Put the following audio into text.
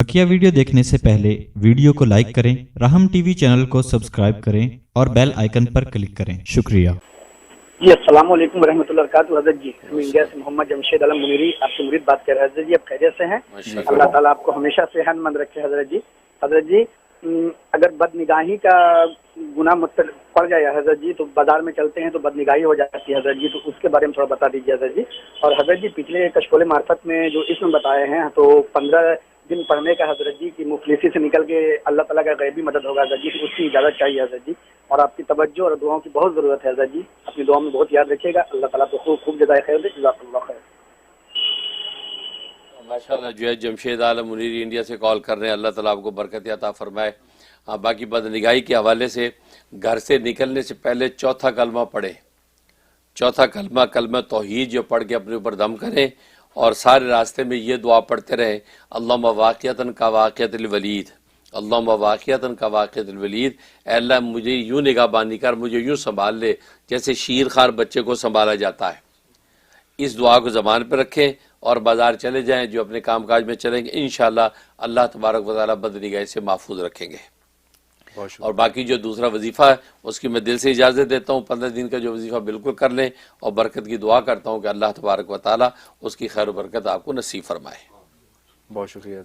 बकिया video देखने से पहले वीडियो को लाइक करें, राहम टीवी चैनल को सब्सक्राइब करें और बेल आइकन पर क्लिक करें। शुक्रिया। जी अस्सलाम वालेकुम रहमतुल्लाहि व बरकातुहू। हज़रत जी, हम इंडिया से मोहम्मद जमशेद आलम मुनीरी आपसे मुरीद बात कर रहे हैं। हज़रत जी, आप खैरियत से हैं? अल्लाह ताला आपको हमेशा सेहतमंद रखे। हज़रत जी, अगर बदनिगाही का गुनाह मुझ पर पड़ जाए हज़रत जी, तो बाजार में चलते हैं तो बदनिगाही हो जाती है हज़रत जी, तो उसके बारे में थोड़ा बता दीजिए हज़रत जी। और हज़रत जी, पिछले कशकोल मार्फत में जो इसम बताए हैं, तो 15 दिन पढ़ने का हज़रत जी की मुफलिसी से निकल के अल्लाह ताला का गैबी मदद होगा हज़रत जी, तो उसकी इजाज़त चाहिए हज़रत जी। और आपकी तवज्जो और दुआओं की बहुत ज़रूरत है हज़रत जी। अपनी दुआ में बहुत याद रखिएगा। अल्लाह ताला आपको खूब खूब जज़ाए खैर दे। जज़ाकल्लाह खैर। माशाल्लाह जो है जमशेद आलम मुनीरी इंडिया से कॉल कर रहे हैं। अल्लाह ताला आपको बरकत अता फरमाए। बाकी बदनिगाही के हवाले से घर से निकलने से पहले चौथा कलमा पढ़े। चौथा कलमा कलमा तौहीद जो पढ़ के अपने ऊपर दम करें और सारे रास्ते में ये दुआ पढ़ते रहें, अल्लाहुम्मा वाक़ियतन का वाक़ियतुल वलीद, अल्लाहुम्मा वाक़ियतन का वाक़ियतुल वलीद। ऐ अल्लाह मुझे यूँ निगाहबानी कर, मुझे यूँ संभाल ले जैसे शीर खार बच्चे को संभाला जाता है। इस दुआ को ज़बान पर रखें और बाज़ार चले जाएं, जो अपने कामकाज में चलेंगे इंशाअल्लाह अल्लाह तबारक व तआला बदनिगाही से महफूज रखेंगे। और बाकी जो दूसरा वजीफ़ा है उसकी मैं दिल से इजाज़त देता हूँ। 15 दिन का जो वजीफ़ा बिल्कुल कर लें और बरकत की दुआ करता हूँ कि अल्लाह तबारक व तआला उसकी खैर बरकत आपको नसीब फरमाए। बहुत शुक्रिया।